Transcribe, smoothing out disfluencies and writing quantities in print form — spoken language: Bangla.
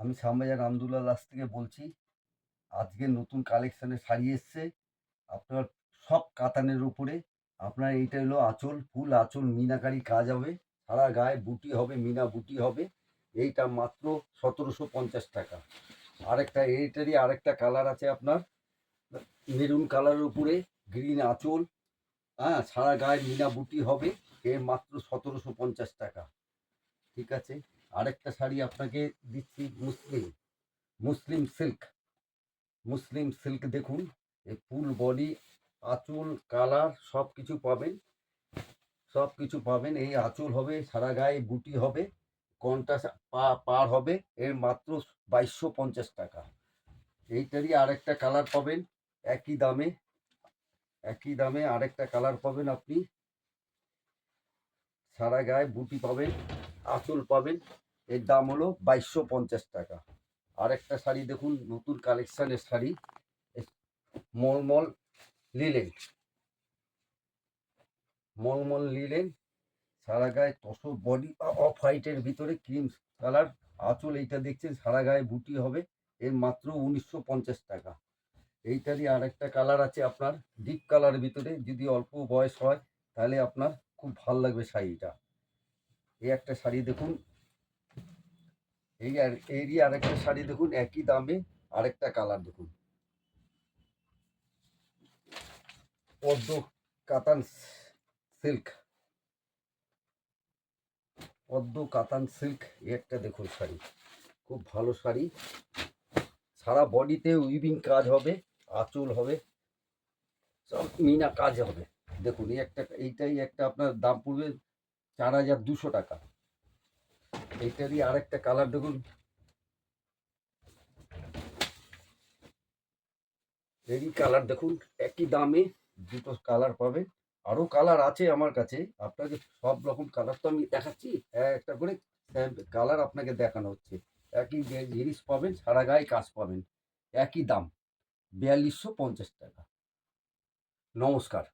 আমি শ্যামবাজার আমদুল্লাহ দাস থেকে বলছি। আজকে নতুন কালেকশানের শাড়ি এসছে আপনার, সব কাতানের উপরে। আপনার এইটা হলো আঁচল, ফুল আঁচল মিনাকারি কাজ হবে, সারা গায়ে বুটি হবে, মিনা বুটি হবে। এইটা মাত্র 1750 টাকা। আরেকটা এইটারই আরেকটা কালার আছে আপনার, মেরুন কালারের উপরে গ্রিন আঁচল, হ্যাঁ, সারা গায়ে মিনা বুটি হবে। এর মাত্র 1750 টাকা। ঠিক আছে, আরেকটা শাড়ি আপনাকে দিচ্ছি, মুসলিম মুসলিম সিল্ক। মুসলিম সিল্ক দেখুন, এই ফুল বডি, আঁচল, কালার সব কিছু পাবেন, সব কিছু পাবেন। এই আঁচল হবে, সারা গায়ে বুটি হবে, কন্ট্রাস্ট পার হবে। এর মাত্র 2250 টাকা। এইটারই আরেকটা কালার পাবেন একই দামে, একই দামে আরেকটা কালার পাবেন আপনি, সারা গায়ে বুটি পাবেন, আঁচল পাবেন। এর দাম হলো 2250 টাকা। আরেকটা শাড়ি দেখুন, নতুন কালেকশানের শাড়ি, মলমল লিলেন, মলমল লিলেন, সারা গায়ে তসর বডি, অফ হোয়াইটের ভিতরে ক্রিম কালার, আঁচল এইটা দেখছেন, সারা গায়ে বুটি হবে। এর মাত্র 1950 টাকা। এইটারই আর একটা কালার আছে আপনার, ডিপ কালারের ভিতরে, যদি অল্প বয়স হয় তাহলে আপনার খুব ভাল লাগবে শাড়িটা। এই একটা শাড়ি দেখুন, এরই আরেকটা শাড়ি দেখুন, একই দামে আরেকটা কালার দেখুন, পদ্ম কাতান সিল্ক, পদ্ম কাতান সিল্ক। একটা দেখুন শাড়ি, খুব ভালো শাড়ি, সারা বডিতে উইভিং কাজ হবে, আঁচল হবে, সব মিনা কাজ হবে। দেখুন এই একটা, এইটাই একটা আপনার দাম পড়বে 4200 টাকা। এইটারই আরেকটা কালার দেখুন, এরই কালার দেখুন, একই দামে দুটো কালার পাবেন। আরও কালার আছে আমার কাছে, আপনাকে সব রকম কালার তো আমি দেখাচ্ছি, একটা করে কালার আপনাকে দেখানো হচ্ছে। একই জিনিস পাবেন, সারা গায়ে কাজ পাবেন, একই দাম 4250 টাকা। নমস্কার।